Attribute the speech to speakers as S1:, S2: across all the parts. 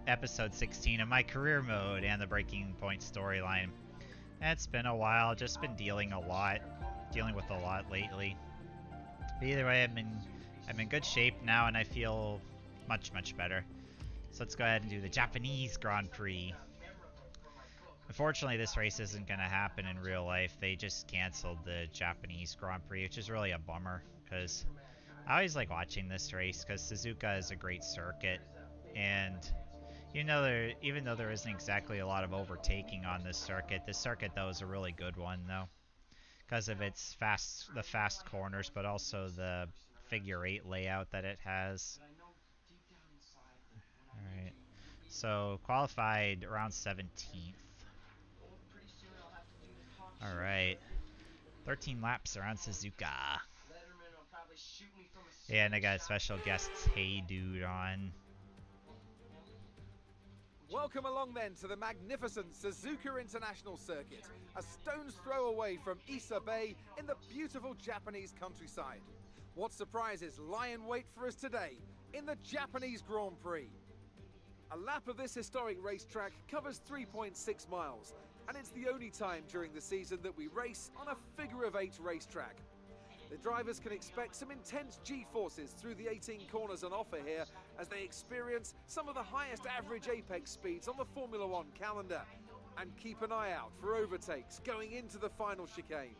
S1: episode 16 of my career mode and the Breaking Point storyline. It's been a while, just been dealing with a lot lately. But either way, I'm in good shape now and I feel much better. So let's go ahead and do the Japanese Grand Prix. Unfortunately, this race isn't going to happen in real life. They just canceled the Japanese Grand Prix, which is really a bummer because I always like watching this race because Suzuka is a great circuit, and even though there isn't exactly a lot of overtaking on this circuit though is a really good one though because of its the fast corners, but also the figure 8 layout that it has. All right, so qualified around 17th. All right, 13 laps around Suzuka. Yeah, and I got special guests Hey Dude on.
S2: Welcome along then to the magnificent Suzuka International Circuit, a stone's throw away from Issa Bay in the beautiful Japanese countryside. What surprises lie in wait for us today in the Japanese Grand Prix? A lap of this historic racetrack covers 3.6 miles, and it's the only time during the season that we race on a figure-of-8 racetrack. The drivers can expect some intense G-forces through the 18 corners on offer here as they experience some of the highest average apex speeds on the Formula One calendar. And keep an eye out for overtakes going into the final chicane.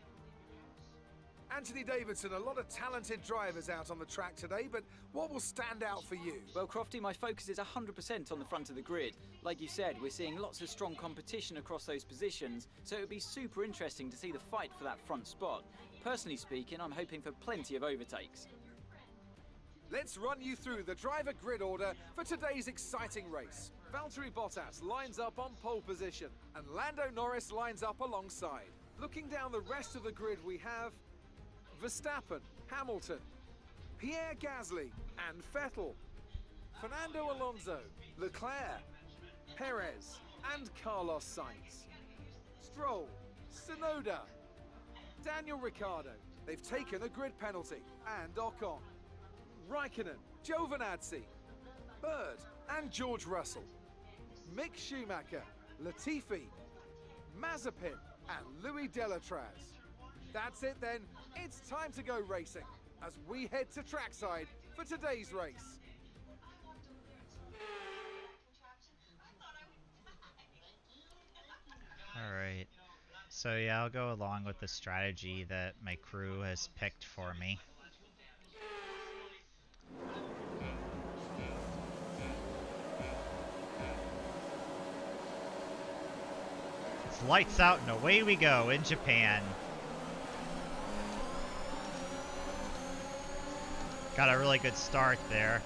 S2: Anthony Davidson, a lot of talented drivers out on the track today, but what will stand out for you?
S3: Well, Crofty, my focus is 100% on the front of the grid. Like you said, we're seeing lots of strong competition across those positions, so it would be super interesting to see the fight for that front spot. Personally speaking, I'm hoping for plenty of overtakes.
S2: Let's run you through the driver grid order for today's exciting race. Valtteri Bottas lines up on pole position, and Lando Norris lines up alongside. Looking down the rest of the grid, we have Verstappen, Hamilton, Pierre Gasly and Vettel, Fernando Alonso, Leclerc, Perez and Carlos Sainz, Stroll, Tsunoda, Daniel Ricciardo. They've taken a grid penalty, and Ocon, Raikkonen, Giovinazzi, Bird and George Russell, Mick Schumacher, Latifi, Mazepin and Louis Delatraz. That's it then, it's time to go racing as we head to trackside for today's race.
S1: Alright, so yeah, I'll go along with the strategy that my crew has picked for me. It's lights out and away we go in Japan. Got a really good start there.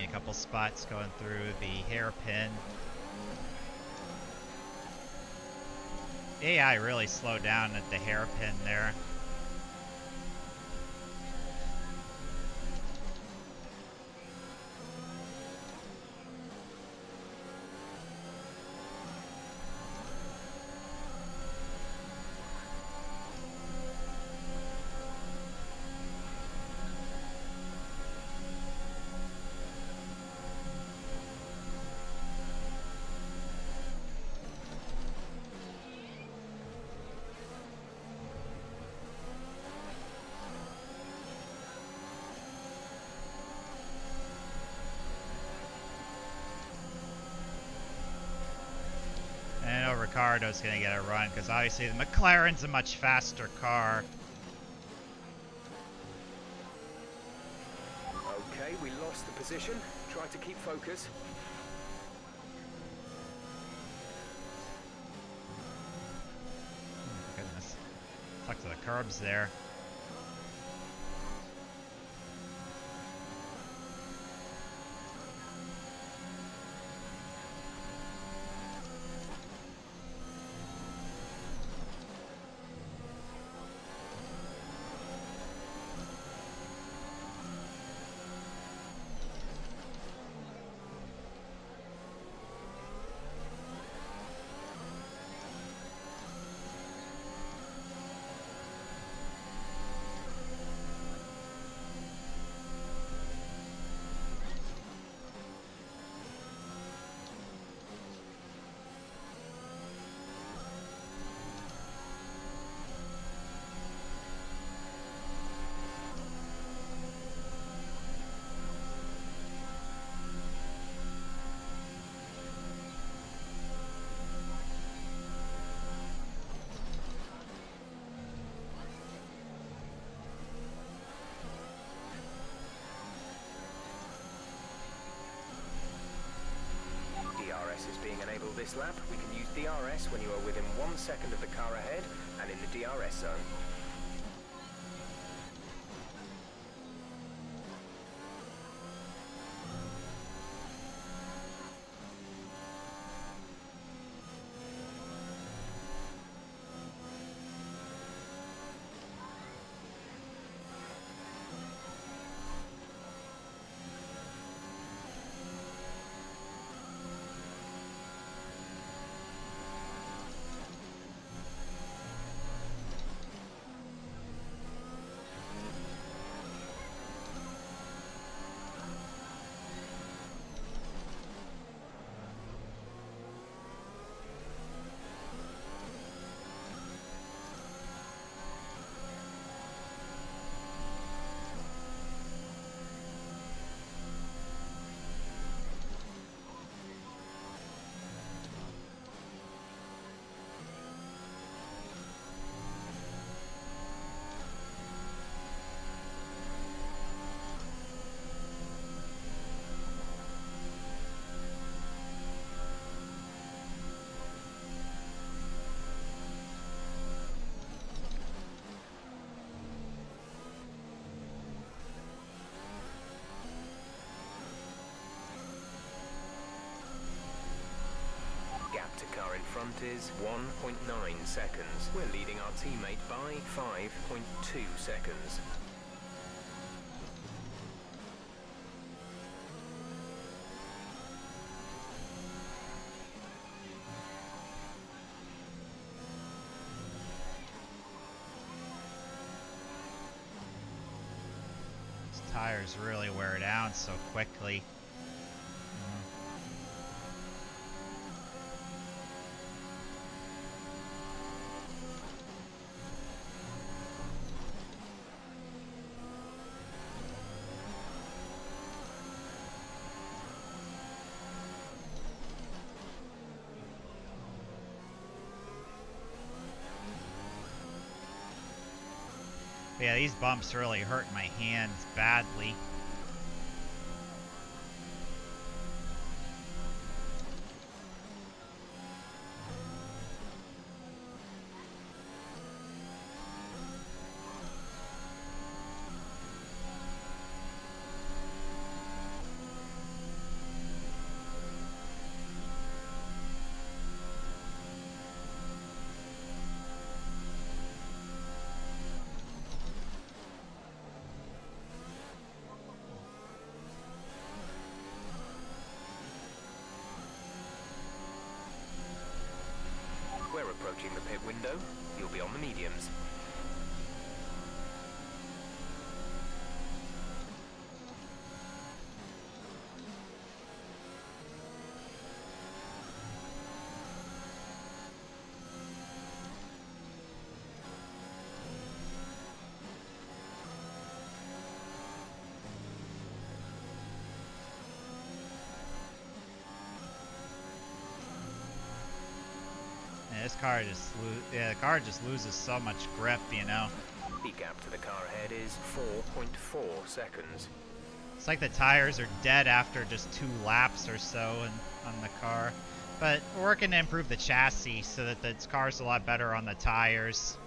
S1: A couple spots going through the hairpin. AI really slowed down at the hairpin there. Ricciardo's going to get a run because obviously the McLaren's a much faster car.
S4: Okay, we lost the position. Try to keep focus.
S1: Stuck to the curbs there.
S4: DRS is being enabled this lap. We can use DRS when you are within 1 second of the car ahead and in the DRS zone. Gap to car in front is 1.9 seconds. We're leading our teammate by 5.2 seconds.
S1: These tires really wear down so quickly. Yeah, these bumps really hurt my hands badly.
S4: We're approaching the pit window. You'll be on the mediums.
S1: This car the car just loses so much grip, you know.
S4: The gap to the car ahead is 4.4 seconds.
S1: It's like the tires are dead after just 2 laps or so on the car. But we're working to improve the chassis so that the car's a lot better on the tires.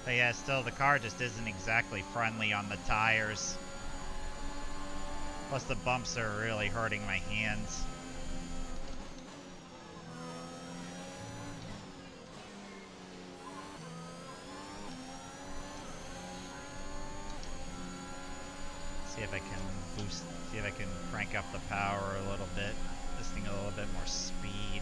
S1: But yeah, still the car just isn't exactly friendly on the tires. Plus the bumps are really hurting my hands. See if I can see if I can crank up the power a little bit. This thing a little bit more speed.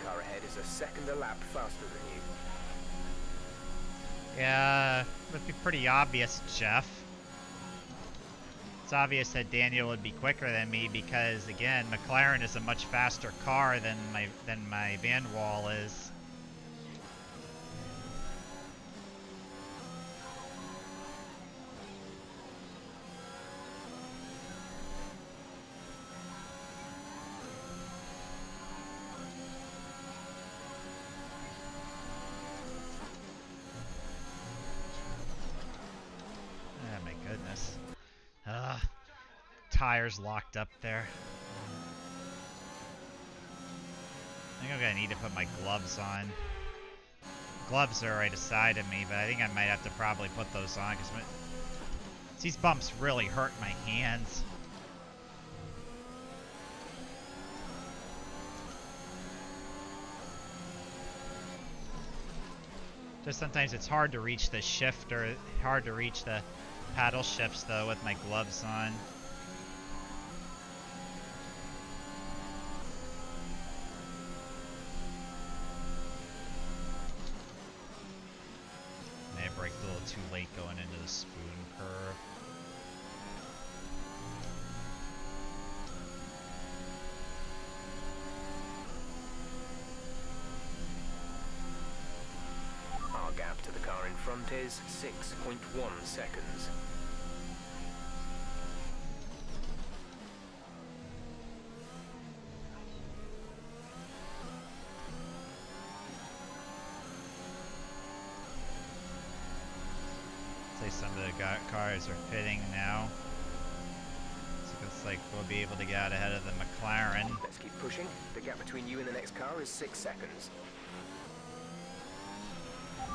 S4: Car ahead is a second a lap faster than you.
S1: Yeah, would be pretty obvious, Jeff. It's obvious that Daniel would be quicker than me because, again, McLaren is a much faster car than my Van Wall is. Oh my goodness. Tires locked up there. I think I'm gonna need to put my gloves on. Gloves are right aside of me, but I think I might have to probably put those on because these bumps really hurt my hands. Just sometimes it's hard to reach the shift or hard to reach the paddle shifts though with my gloves on. May have braked a little too late going into the spoon curve.
S4: Our gap to the car in front is 6.1 seconds.
S1: Say some of the cars are fitting now. So it looks like we'll be able to get out ahead of the McLaren.
S4: Let's keep pushing. The gap between you and the next car is 6 seconds.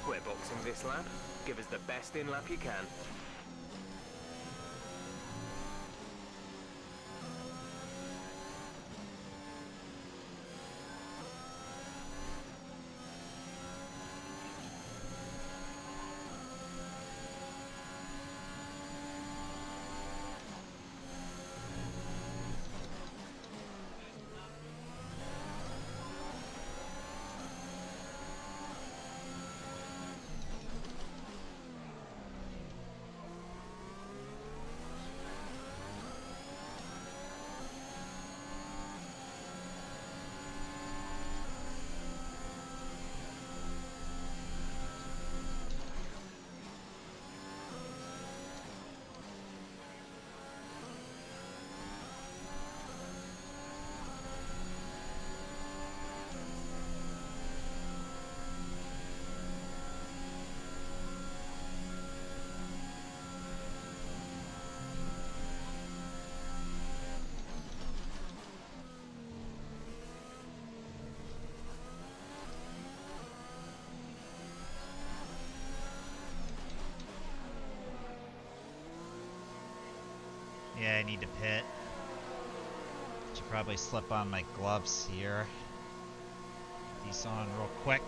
S4: We're boxing this lap. Give us the best in lap you can.
S1: Yeah, I need to pit. Should probably slip on my gloves here. Get these on real quick.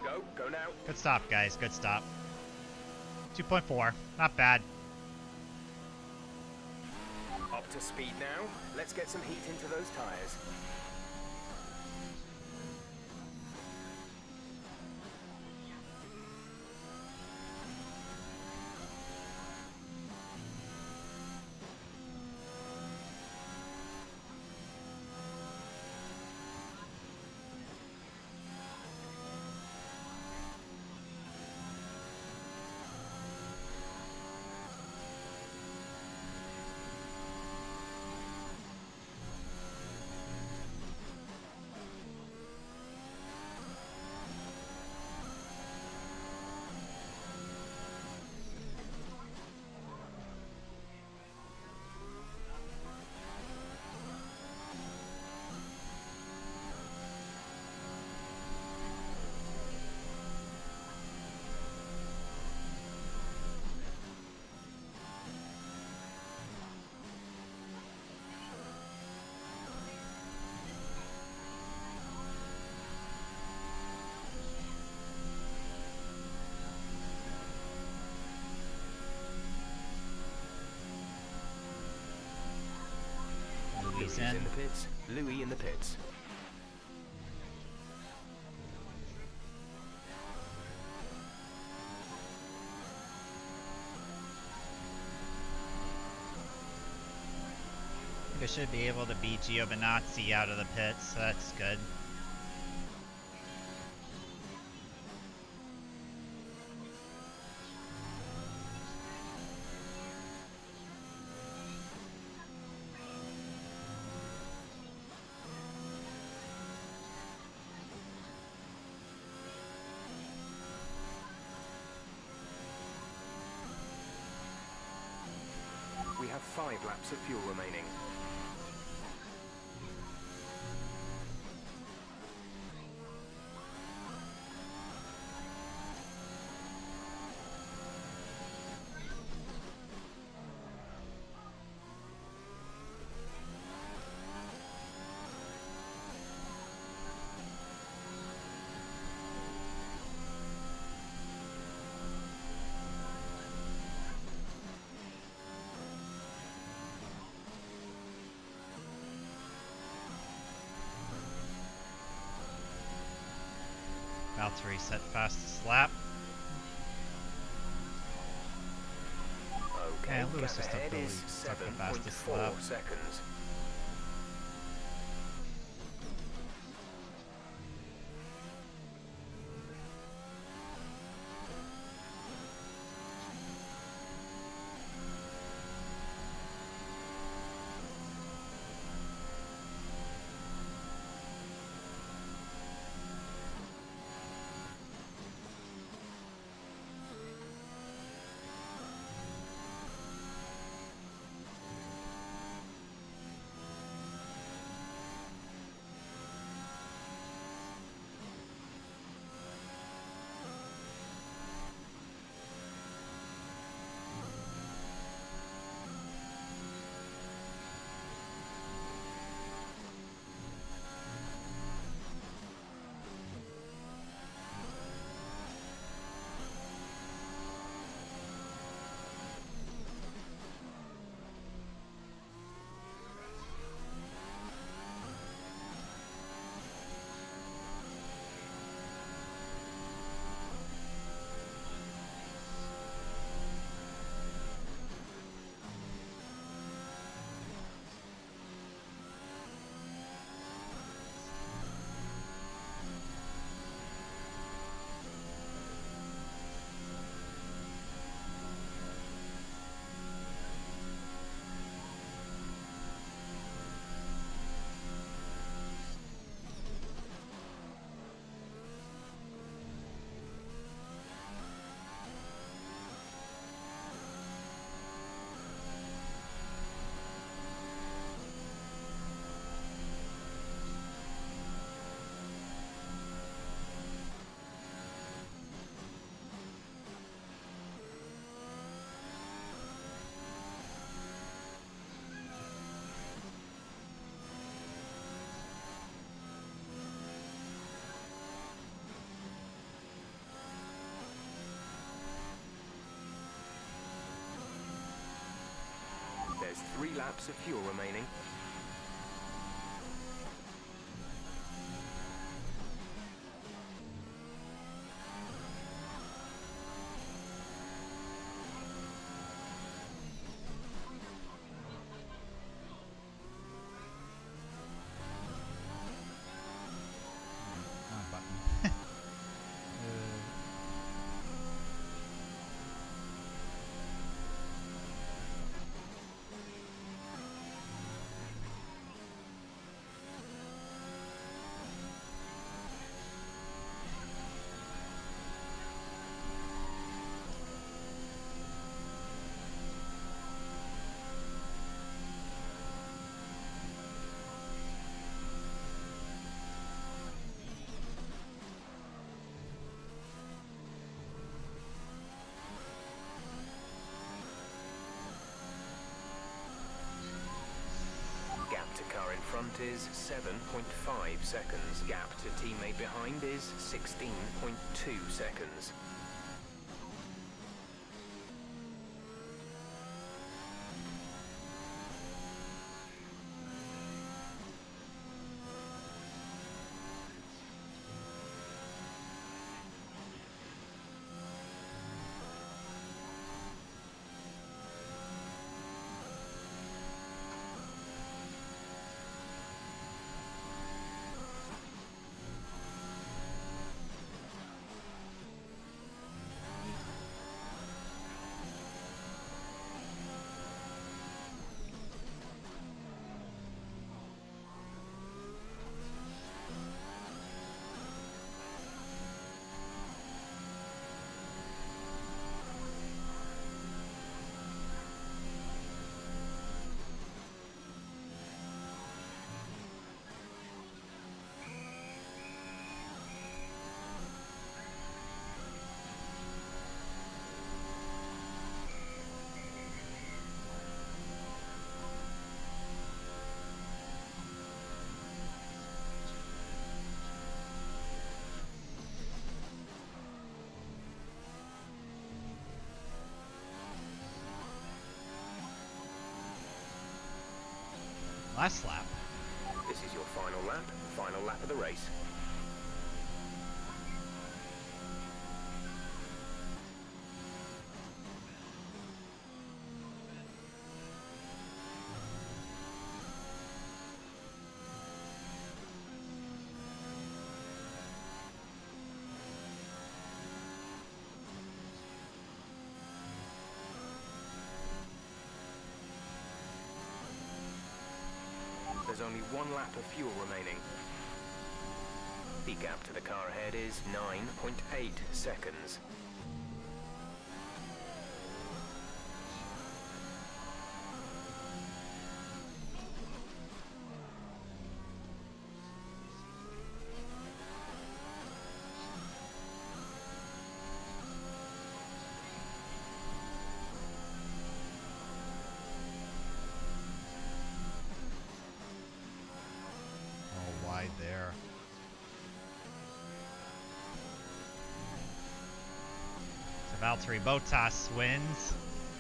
S4: Go now.
S1: Good stop, guys. Good stop. 2.4. Not bad.
S4: Up to speed now. Let's get some heat into those tires.
S1: Louis
S4: in the pits. Louis in the pits.
S1: I should be able to beat Giovinazzi out of the pits, so that's good.
S4: We have 5 laps of fuel remaining.
S1: About to reset fastest lap.
S4: Okay,
S1: And Lewis
S4: gap
S1: just took
S4: ahead
S1: the
S4: is
S1: lead, took the fastest
S4: 7.4
S1: lap.
S4: seconds. There's 3 laps of fuel remaining.
S1: Wrong button.
S4: Gap to car in front is 7.5 seconds. Gap to teammate behind is 16.2 seconds.
S1: Last lap.
S4: This is your final lap of the race. There's only 1 lap of fuel remaining. The gap to the car ahead is 9.8 seconds.
S1: There. So Valtteri Bottas wins.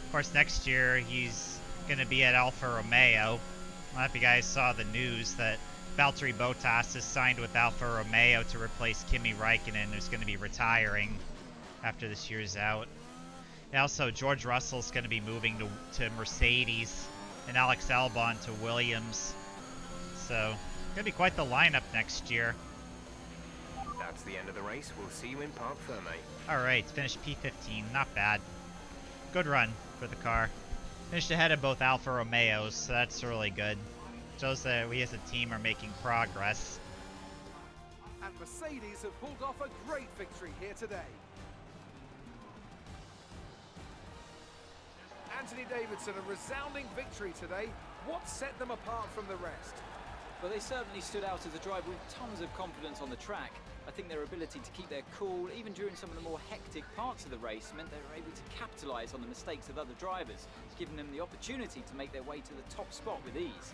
S1: Of course, next year he's going to be at Alfa Romeo. I don't know if you guys saw the news that Valtteri Bottas is signed with Alfa Romeo to replace Kimi Räikkönen, who's going to be retiring after this year's out. And also, George Russell's going to be moving to Mercedes, and Alex Albon to Williams. So, gonna be quite the lineup next year.
S4: That's the end of the race. We'll see you in Parc Ferme.
S1: Alright, finished P15. Not bad. Good run for the car. Finished ahead of both Alfa Romeos, so that's really good. Shows that we as a team are making progress.
S2: And Mercedes have pulled off a great victory here today. Anthony Davidson, a resounding victory today. What set them apart from the rest?
S3: Well, they certainly stood out as a driver with tons of confidence on the track. I think their ability to keep their cool, even during some of the more hectic parts of the race, meant they were able to capitalise on the mistakes of other drivers, giving them the opportunity to make their way to the top spot with ease.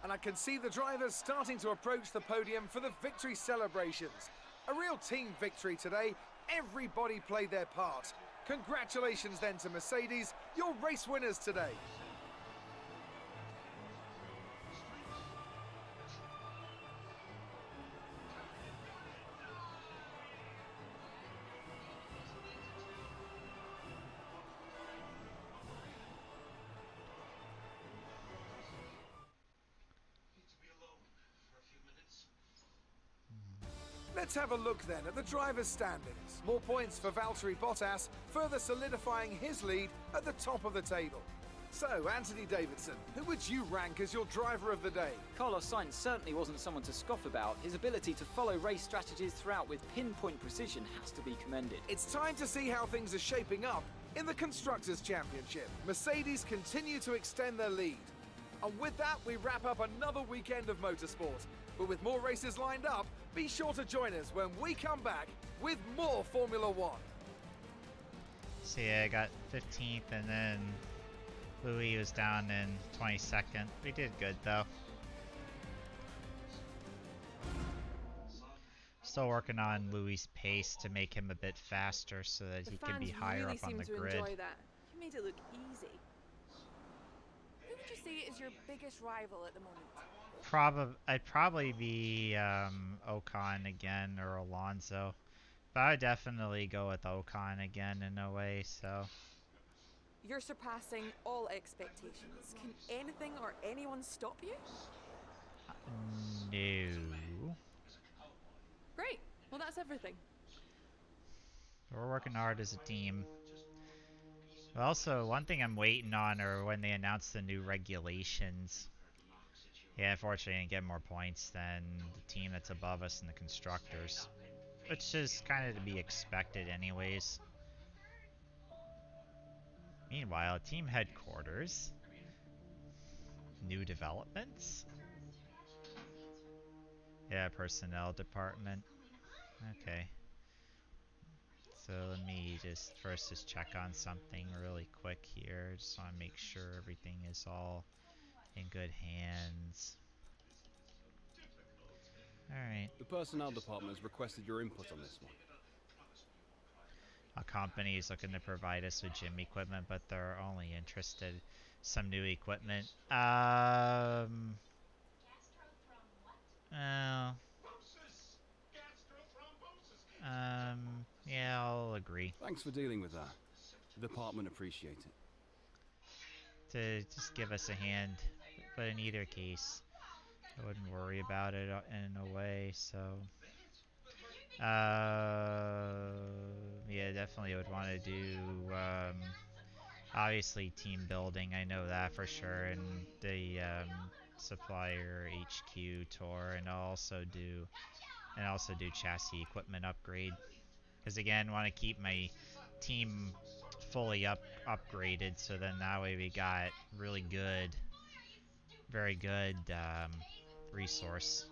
S2: And I can see the drivers starting to approach the podium for the victory celebrations. A real team victory today. Everybody played their part. Congratulations then to Mercedes, your race winners today. Let's have a look then at the drivers' standings. More points for Valtteri Bottas, further solidifying his lead at the top of the table. So, Anthony Davidson, who would you rank as your driver of the day?
S3: Carlos Sainz certainly wasn't someone to scoff about. His ability to follow race strategies throughout with pinpoint precision has to be commended.
S2: It's time to see how things are shaping up in the Constructors' Championship. Mercedes continue to extend their lead. And with that, we wrap up another weekend of motorsport. But with more races lined up, be sure to join us when we come back with more Formula One.
S1: So yeah, I got 15th, and then Louis was down in 22nd. We did good though. Still working on Louis' pace to make him a bit faster so that he can be higher up on the grid.
S5: Enjoy that. You made it look easy. Who would you say is your biggest rival at the moment?
S1: I'd probably be Ocon again or Alonso, but I would definitely go with Ocon again in a way. So
S5: you're surpassing all expectations. Can anything or anyone stop you?
S1: No.
S5: Great. Well, that's everything.
S1: We're working hard as a team. But also, one thing I'm waiting on are when they announce the new regulations. Yeah, unfortunately, I didn't get more points than the team that's above us in the Constructors. Which is kind of to be expected anyways. Meanwhile, team headquarters. New developments? Yeah, personnel department. Okay. So let me just check on something really quick here. Just want to make sure everything is all in good hands. Alright.
S6: The personnel department has requested your input on this one.
S1: a company is looking to provide us with gym equipment, but they're only interested some new equipment. Uh, yeah, I'll agree.
S6: Thanks for dealing with that. The department appreciate it.
S1: To just give us a hand, but in either case, I wouldn't worry about it in a way, so... yeah, definitely would want to do, obviously team building, I know that for sure, and the, supplier HQ tour, and I'll also do chassis equipment upgrade. Because again, want to keep my team fully upgraded, so then that way we got really good, very good, resource.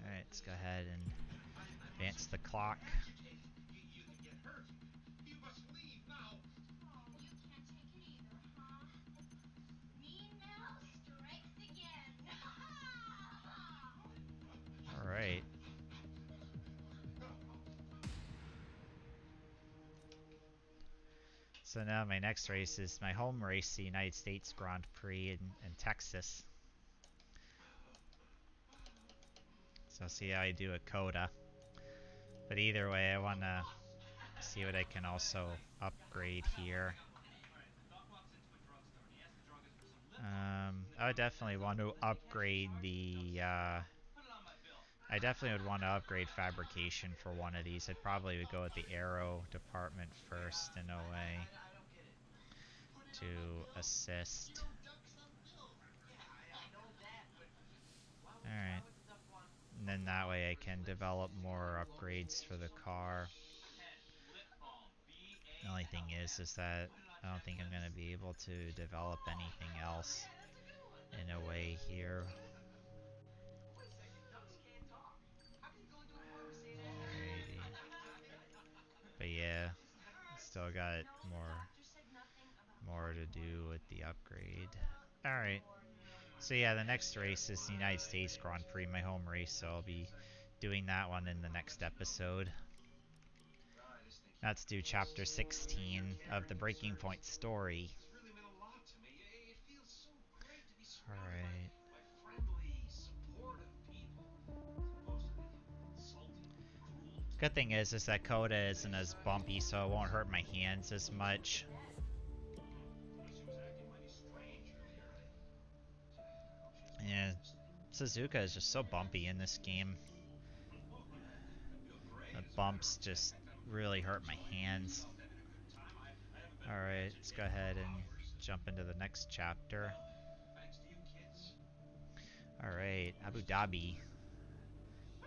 S1: Alright, let's go ahead and advance the clock. Alright. So now my next race is my home race, the United States Grand Prix in Texas. So I'll see how I do at COTA. But either way, I want to see what I can also upgrade here. I would definitely want to upgrade the, I definitely would want to upgrade fabrication for one of these. I'd probably would go with the aero department first in a way to assist. Alright. And then that way I can develop more upgrades for the car. The only thing is that I don't think I'm going to be able to develop anything else in a way here. Alrighty. But yeah, still got more to do with the upgrade. Alright. So yeah, the next race is the United States Grand Prix, my home race, so I'll be doing that one in the next episode. Let's do chapter 16 of the Breaking Point story. Alright. Good thing is that COTA isn't as bumpy, so it won't hurt my hands as much. Yeah, Suzuka is just so bumpy in this game. The bumps just really hurt my hands. Alright, let's go ahead and jump into the next chapter. Alright, Abu Dhabi.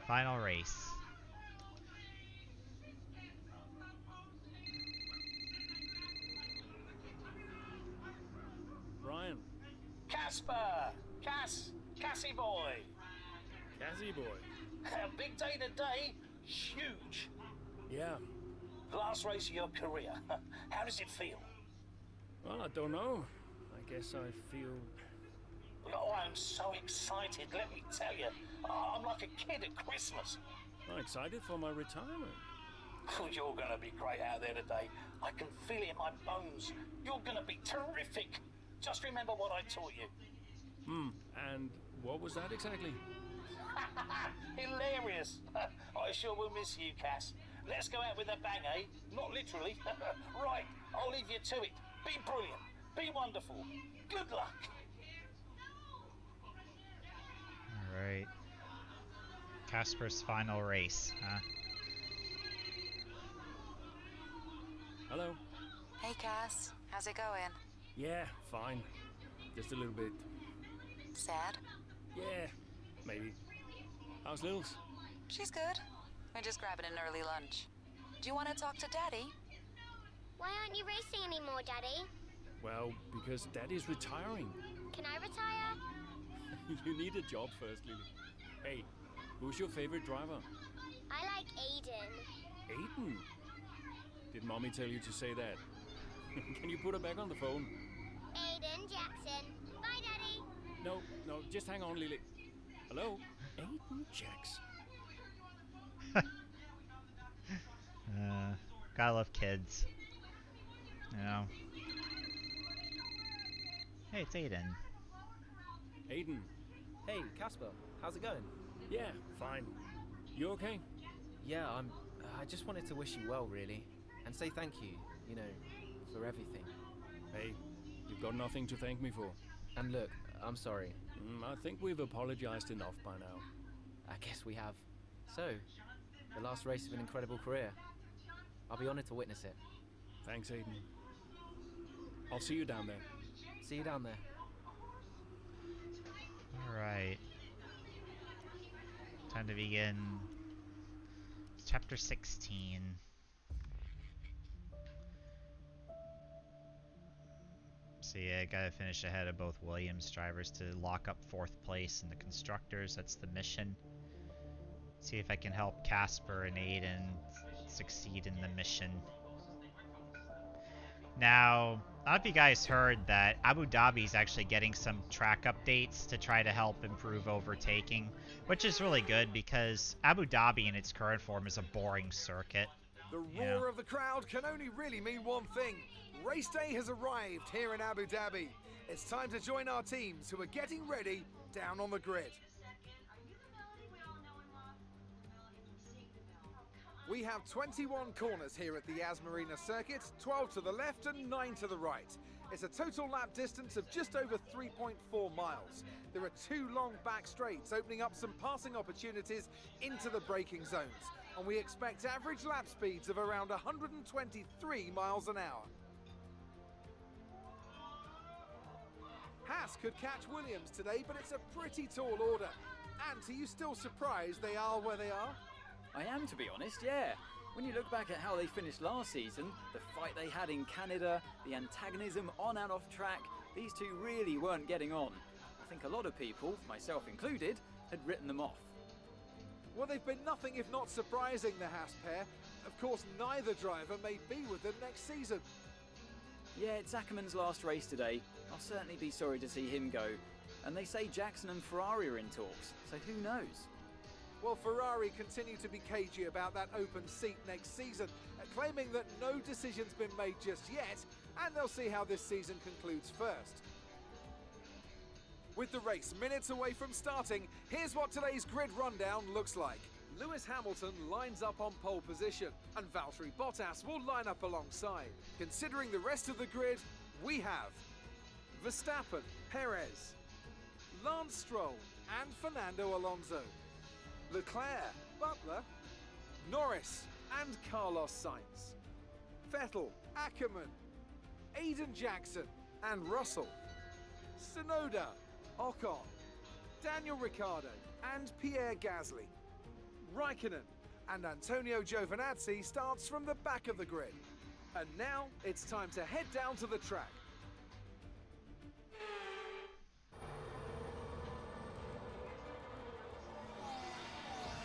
S1: Final race.
S7: Brian.
S8: Casper! Cassie boy!
S7: Cassie boy.
S8: A big day today. Huge.
S7: Yeah.
S8: Last race of your career. How does it feel?
S7: Well, I don't know. I guess I feel...
S8: Oh, I'm so excited, let me tell you. I'm like a kid at Christmas.
S7: I'm excited for my retirement.
S8: Oh, you're gonna be great out there today. I can feel it in my bones. You're gonna be terrific. Just remember what I taught you.
S7: And what was that exactly?
S8: Hilarious. I sure will miss you, Cass. Let's go out with a bang, eh? Not literally. Right, I'll leave you to it. Be brilliant. Be wonderful. Good luck.
S1: Alright. Casper's final race, huh?
S7: Hello?
S9: Hey Cass, how's it going?
S7: Yeah, fine. Just a little bit...
S9: Sad?
S7: Yeah, maybe. How's Littles?
S9: She's good. We're just grabbing an early lunch. Do you want to talk to Daddy?
S10: Why aren't you racing anymore, Daddy?
S7: Well, because Daddy's retiring.
S10: Can I retire?
S7: You need a job first, Lily. Hey, who's your favorite driver?
S10: I like Aiden.
S7: Aiden? Did Mommy tell you to say that? Can you put her back on the phone?
S10: Aiden Jackson. Bye, Daddy.
S7: No, just hang on, Lily. Hello? Aiden Jackson.
S1: Gotta love kids. You know. Hey, it's Aiden.
S7: Aiden.
S11: Hey, Casper. How's it going?
S7: Yeah, fine. You okay?
S11: Yeah, I just wanted to wish you well, really. And say thank you, you know, for everything.
S7: Hey, you've got nothing to thank me for.
S11: And look, I'm sorry.
S7: I think we've apologized enough by now.
S11: I guess we have. So, the last race of an incredible career. I'll be honored to witness it.
S7: Thanks, Aiden. I'll see you down there.
S11: See you down there.
S1: Alright. Time to begin chapter 16. So yeah, gotta finish ahead of both Williams drivers to lock up 4th place in the constructors. That's the mission. See if I can help Casper and Aiden succeed in the mission. Now, I don't know if you guys heard that Abu Dhabi is actually getting some track updates to try to help improve overtaking, which is really good because Abu Dhabi in its current form is a boring circuit.
S2: The roar of the crowd can only really mean one thing. Race day has arrived here in Abu Dhabi. It's time to join our teams who are getting ready down on the grid. We have 21 corners here at the Yas Marina circuit, 12 to the left and 9 to the right. It's a total lap distance of just over 3.4 miles. There are 2 long back straights opening up some passing opportunities into the braking zones. And we expect average lap speeds of around 123 miles an hour. Haas could catch Williams today, but it's a pretty tall order. And are you still surprised they are where they are?
S3: I am, to be honest, yeah. When you look back at how they finished last season, the fight they had in Canada, the antagonism on and off track, these two really weren't getting on. I think a lot of people, myself included, had written them off.
S2: Well, they've been nothing if not surprising, the Haas pair. Of course, neither driver may be with them next season.
S3: Yeah, it's Ackerman's last race today. I'll certainly be sorry to see him go. And they say Jackson and Ferrari are in talks, so who knows?
S2: Well, Ferrari continue to be cagey about that open seat next season, claiming that no decision's been made just yet, and they'll see how this season concludes first. With the race minutes away from starting, here's what today's grid rundown looks like. Lewis Hamilton lines up on pole position, and Valtteri Bottas will line up alongside. Considering the rest of the grid, we have Verstappen, Perez, Lance Stroll, and Fernando Alonso. Leclerc, Butler, Norris, and Carlos Sainz. Vettel, Ackerman, Aiden Jackson, and Russell. Tsunoda, Ocon, Daniel Ricciardo, and Pierre Gasly. Raikkonen and Antonio Giovinazzi starts from the back of the grid. And now it's time to head down to the track.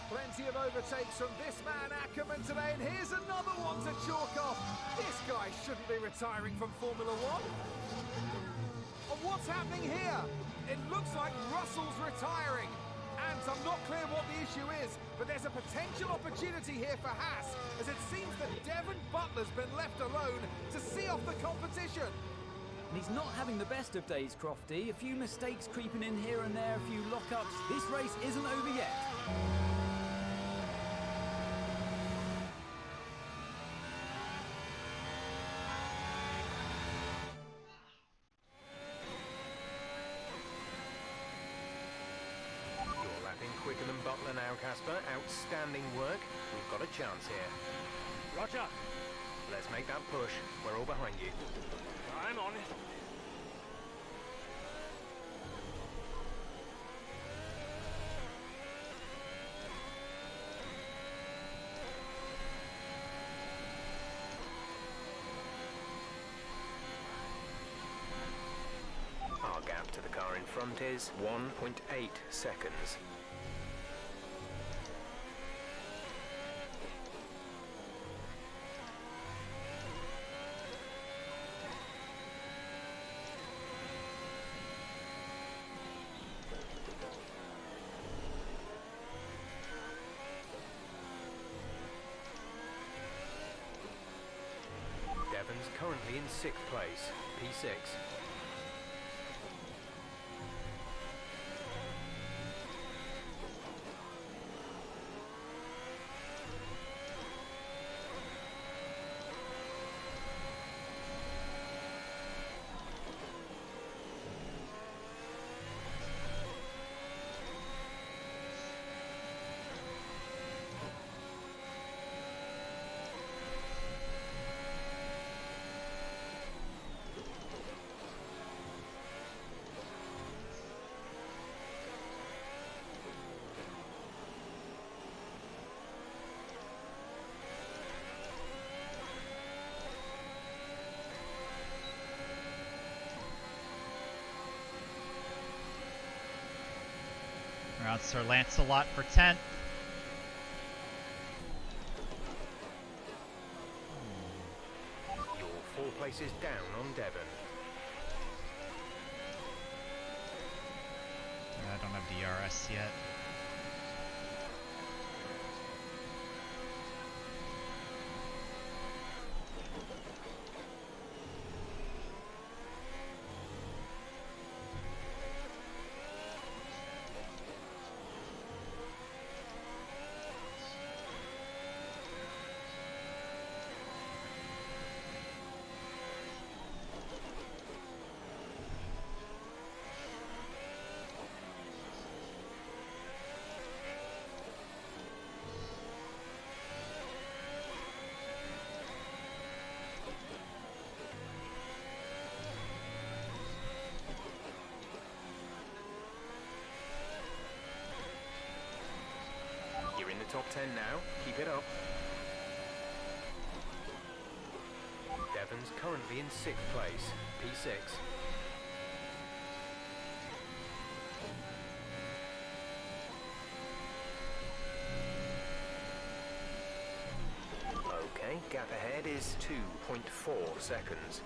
S2: Plenty of overtakes from this man Ackerman today, and here's another one to chalk off. This guy shouldn't be retiring from Formula One. And what's happening here? It looks like Russell's retiring. And I'm not clear what the issue is, but there's a potential opportunity here for Haas, as it seems that Devon Butler's been left alone to see off the competition.
S3: And he's not having the best of days, Crofty. A few mistakes creeping in here and there, a few lockups. This race isn't over yet.
S4: Quicker than Butler now, Casper. Outstanding work. We've got a chance here.
S7: Roger.
S4: Let's make that push. We're all behind you.
S7: I'm on it.
S4: Our gap to the car in front is 1.8 seconds. Devon's currently in 6th place, P6.
S1: Around Sir Lancelot for 10th.
S4: You're 4 places down on Devon.
S1: I don't have DRS yet.
S4: You're in the top 10 now. Keep it up. Devon's currently in 6th place, P6. Okay, gap ahead is 2.4 seconds.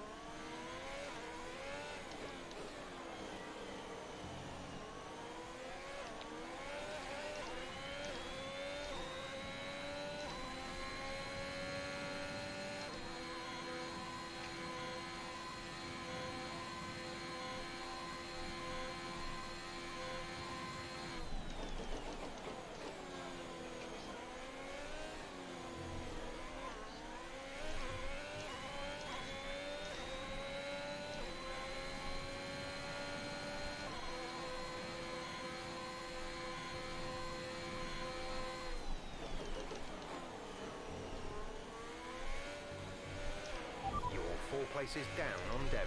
S4: You're 4 places down on Devon.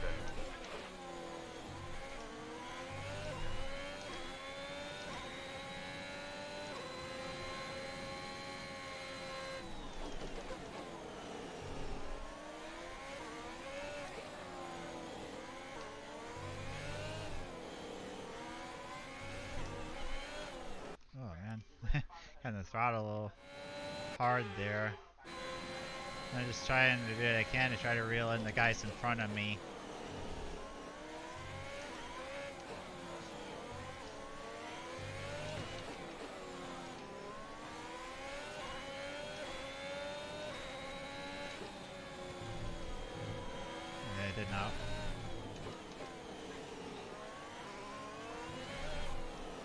S1: Oh man, kind of throttle a little hard there. I'm just trying to do what I can to try to reel in the guys in front of me. Yeah, I did not.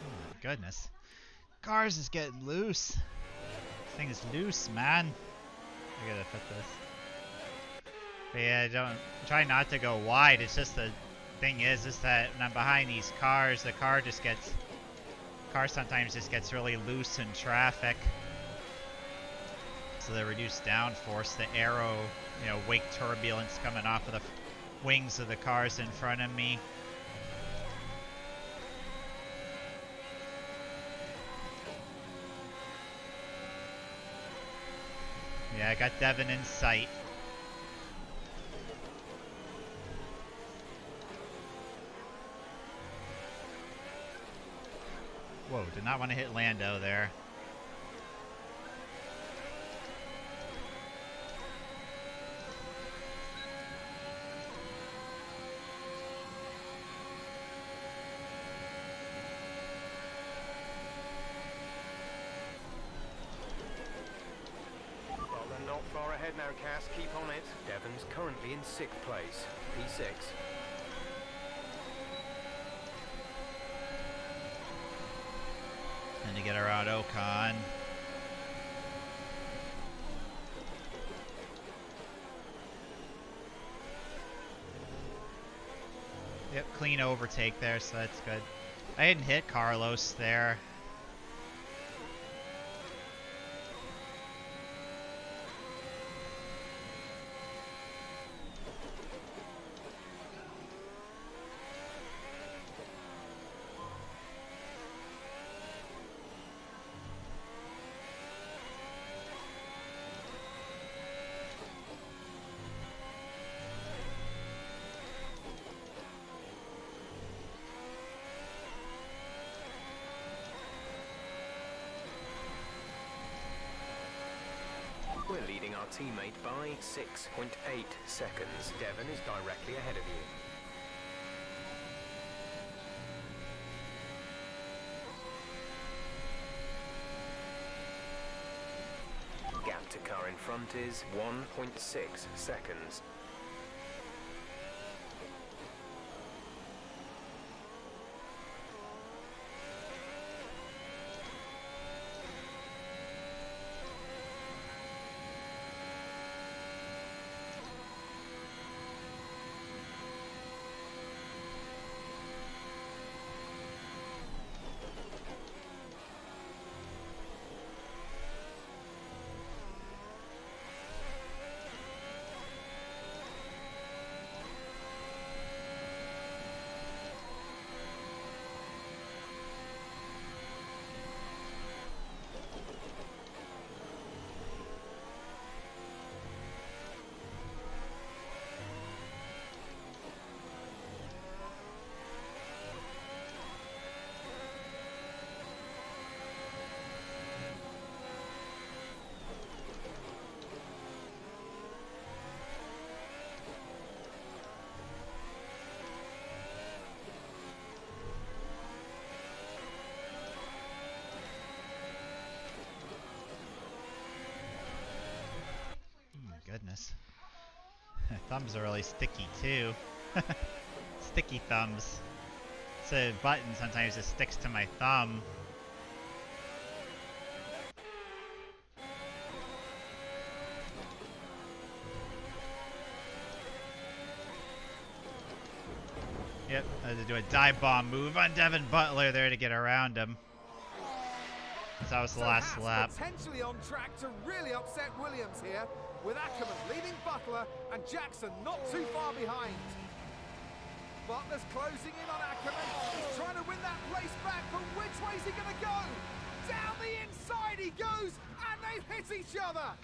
S1: Oh my goodness. Cars is getting loose. This thing is loose, man. I gotta put this. But yeah, don't try not to go wide. It's just the thing is that when I'm behind these cars, the car sometimes just gets really loose in traffic. So the reduced downforce, the aero, wake turbulence coming off of the wings of the cars in front of me. Yeah, I got Devon in sight. Whoa, did not want to hit Lando there.
S4: Well, they're not far ahead ahead now, Cass. Keep on it. Devon's currently in 6th place. P6.
S1: And to get around Ocon. Yep, clean overtake there, so that's good. I didn't hit Carlos there.
S4: We're leading our teammate by 6.8 seconds. Devon is directly ahead of you. Gap to car in front is 1.6 seconds.
S1: Goodness. Thumbs are really sticky too. Sticky thumbs. It's a button sometimes it sticks to my thumb. Yep, I had to do a dive bomb move on Devin Butler there to get around him. That was the last lap.
S2: Potentially on track to really upset Williams here, with Ackerman leading Butler and Jackson not too far behind. Butler's closing in on Ackerman. He's trying to win that race back, but which way's he going to go? Down the inside he goes, and they've hit each other.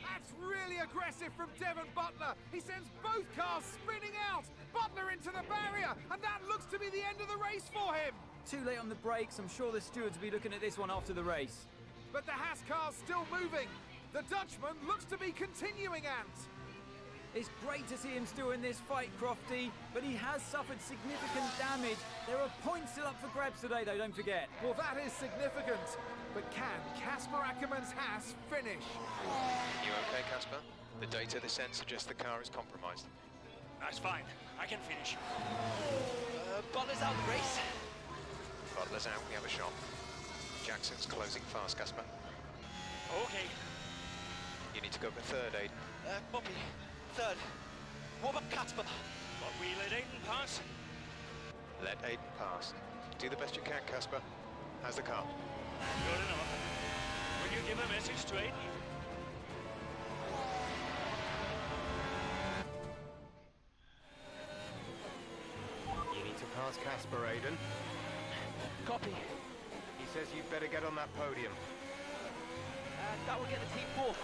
S2: That's really aggressive from Devon Butler. He sends both cars spinning out. Butler into the barrier, and that looks to be the end of the race for him.
S3: Too late on the brakes. I'm sure the stewards will be looking at this one after the race.
S2: But the Haas car's still moving. The Dutchman looks to be continuing, Ant.
S3: It's great to see him still in this fight, Crofty, but he has suffered significant damage. There are points still up for grabs today, though, don't forget.
S2: Well, that is significant. But can Casper Ackerman's Haas finish?
S12: You okay, Casper? The data they sent suggests the car is compromised.
S13: That's fine. I can finish.
S12: Butler's out the race. Butler's out, we have a shot. Jackson's closing fast, Casper.
S13: Okay.
S12: You need to go for third, Aiden.
S13: Bobby, third. What about Casper? But we let Aiden pass?
S12: Let Aiden pass. Do the best you can, Casper. How's the car?
S13: Good enough. Will you give a message to Aiden?
S4: You need to pass Casper, Aiden.
S13: Copy.
S4: He says you'd better get on that podium.
S13: That will get the team fourth.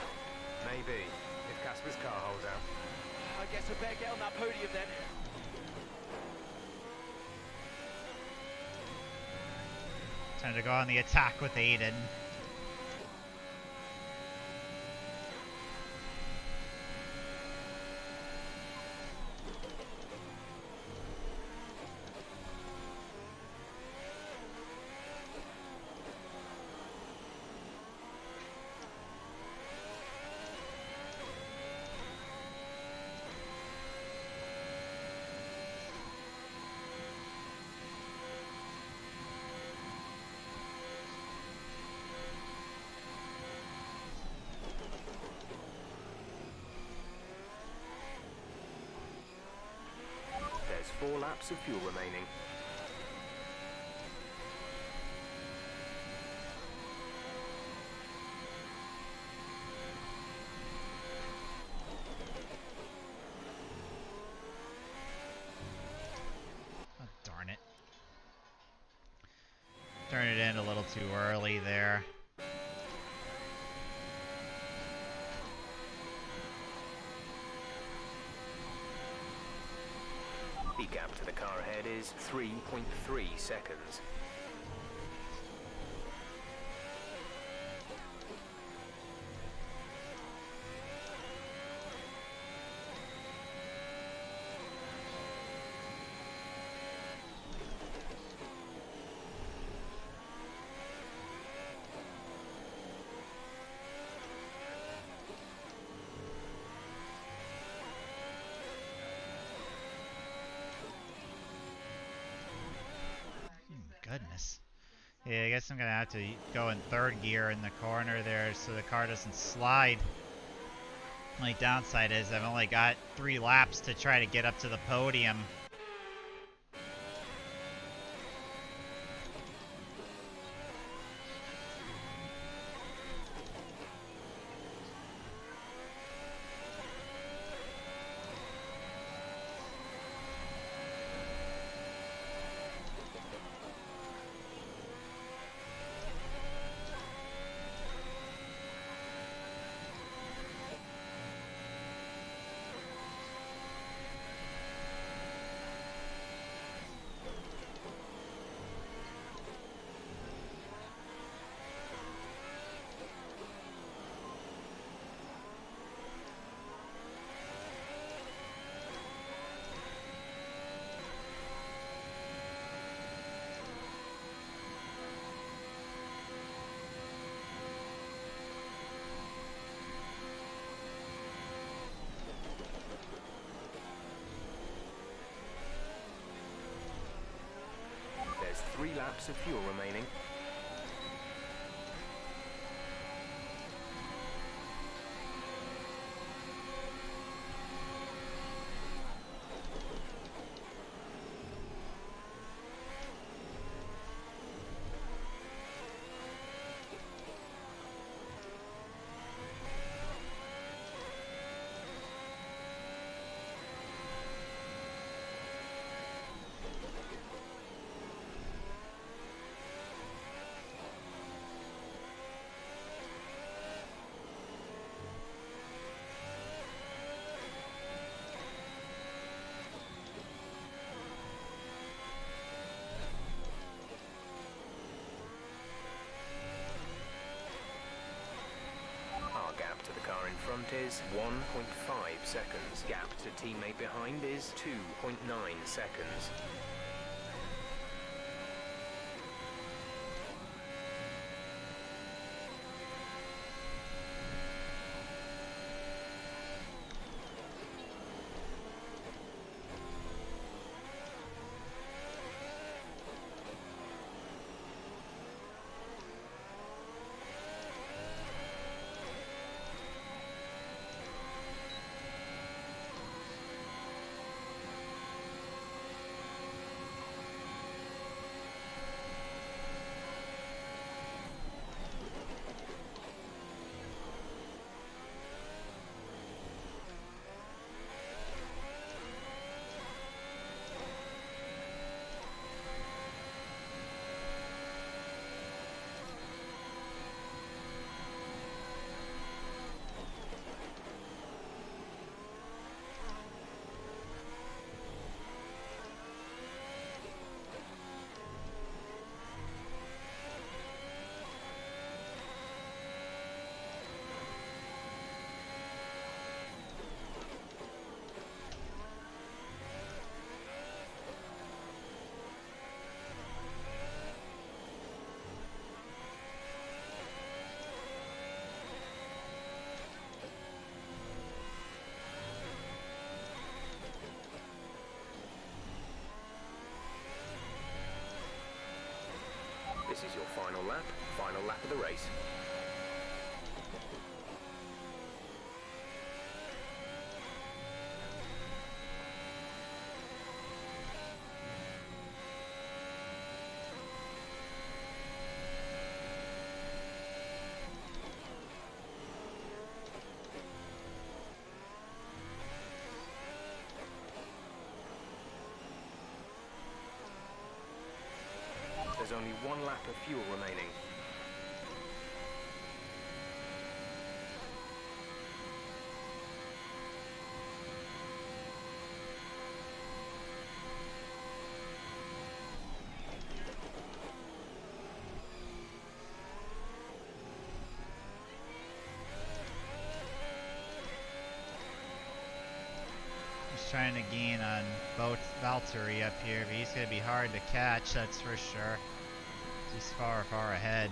S4: Maybe, if Casper's car holds out.
S13: I guess I better get on that podium then.
S1: Time to go on the attack with Aiden.
S4: 4 laps of fuel remaining.
S1: Oh, darn it. Turn it in a little too early there.
S4: The gap to the car ahead is 3.3 seconds.
S1: Goodness. Yeah, I guess I'm gonna have to go in third gear in the corner there so the car doesn't slide. Only downside is I've only got 3 laps to try to get up to the podium. There's 3 laps of fuel remaining. Our gap to the car in front is 1.5 seconds. Gap to teammate behind is 2.9 seconds. This is your final lap of the race.
S4: only 1 lap of fuel remaining.
S1: Trying to gain on Valtteri up here, but he's going to be hard to catch, that's for sure. He's far, far ahead.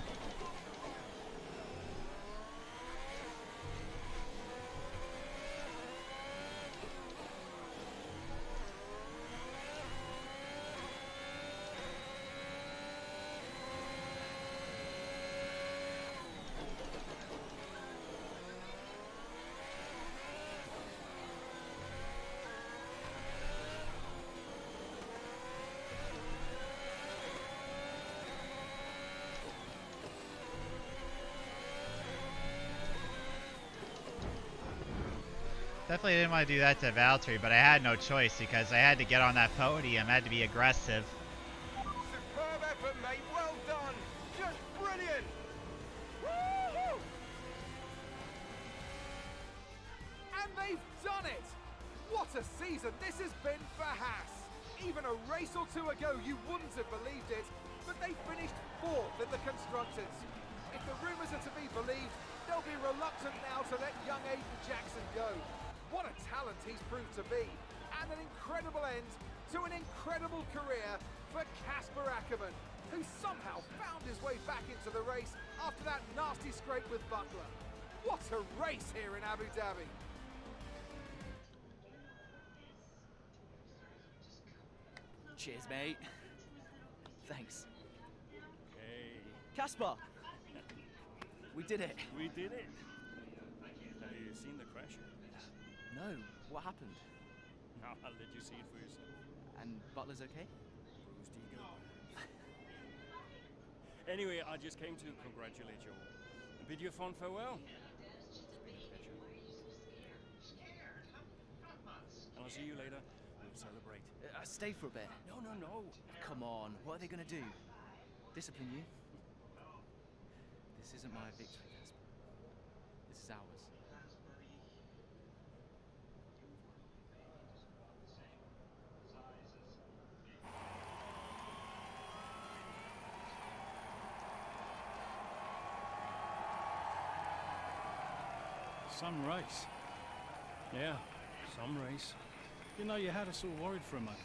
S1: Definitely didn't want to do that to Valtteri, but I had no choice because I had to get on that podium. I had to be aggressive.
S2: Superb effort, mate. Well done. Just brilliant. Woo-hoo! And they've done it. What a season this has been for Haas. Even a race or two ago, you wouldn't have believed it, but they finished 4th in the Constructors. If the rumours are to be believed, they'll be reluctant now to let young Aiden Jackson go. What a talent he's proved to be, and an incredible end to an incredible career for Casper Ackermann, who somehow found his way back into the race after that nasty scrape with Butler. What a race here in Abu Dhabi.
S3: Cheers, mate. Thanks.
S7: Hey.
S3: Casper! We did it.
S7: We did it. Have you seen the crash?
S3: No, what happened?
S7: No, I'll let you see it for yourself.
S3: And Butler's okay?
S7: Bruised ego. Anyway, I just came to congratulate you all and bid you a fond farewell. It's been a pleasure. And I'll see you later. We'll celebrate.
S3: Stay for a bit.
S7: No, no, no.
S3: Come on, what are they going to do? Discipline you? This isn't my victory, Casper. This is ours.
S7: Some race. Yeah, some race. You know, you had us all worried for a moment.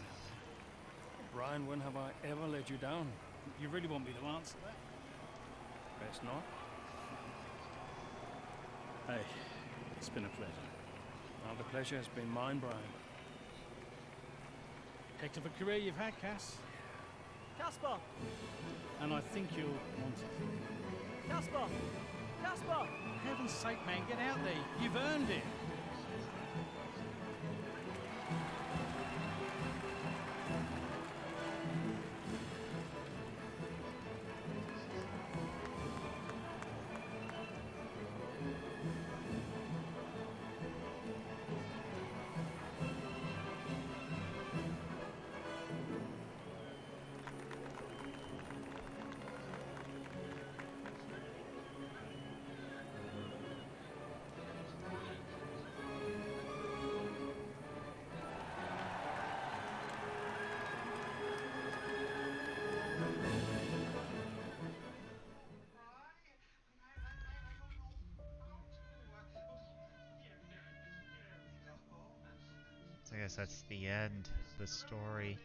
S7: Brian, when have I ever let you down? You really want me to answer that? Best not. Hey, it's been a pleasure. Now the pleasure has been mine, Brian. Heck of a career you've had, Cass.
S3: Casper!
S7: And I think you'll want it.
S3: Casper! Casper!
S7: For heaven's sake, man, get out there. You've earned it.
S1: I guess that's the end of the story.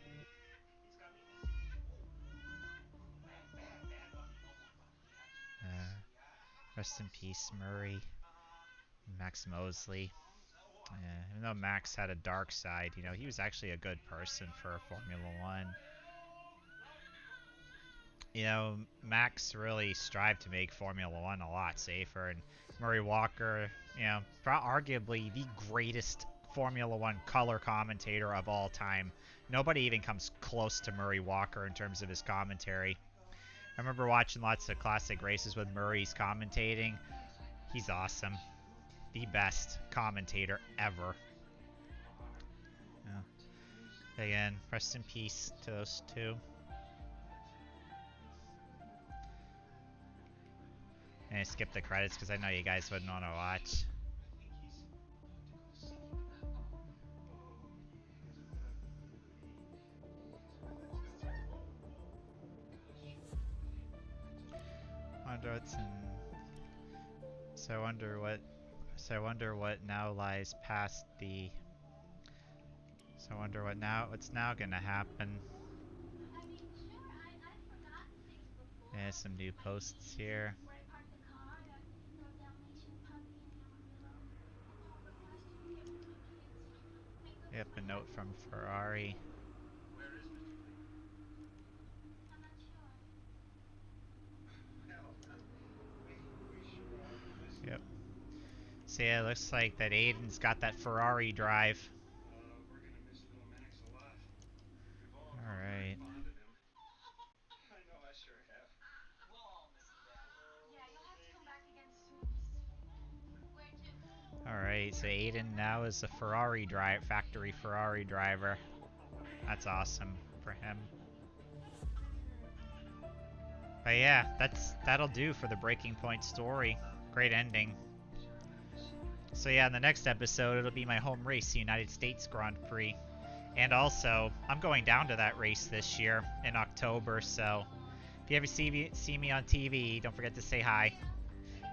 S1: Rest in peace, Murray. Max Mosley. Even though Max had a dark side, you know, he was actually a good person for Formula One. You know, Max really strived to make Formula One a lot safer, and Murray Walker, you know, arguably the greatest Formula One color commentator of all time. Nobody even comes close to Murray Walker in terms of his commentary. I remember watching lots of classic races with Murray's commentating. He's awesome. The best commentator ever. Yeah. Again, rest in peace to those two. And I skip the credits because I know you guys wouldn't want to watch. Wonder what's in... So I wonder what now lies past the... So I wonder what's now gonna happen. There's some new posts here. Yep, a note from Ferrari. Yep. So yeah, it looks like that Aiden's got that Ferrari drive. Alright. Alright, so Aiden now is a factory Ferrari driver. That's awesome for him. But yeah, that'll do for the Breaking Point story. Great ending. So yeah, in the next episode, it'll be my home race, the United States Grand Prix. And also, I'm going down to that race this year in October, so if you ever see me on TV, don't forget to say hi.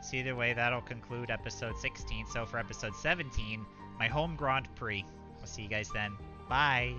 S1: So either way, that'll conclude episode 16. So for episode 17, my home Grand Prix. We'll see you guys then. Bye!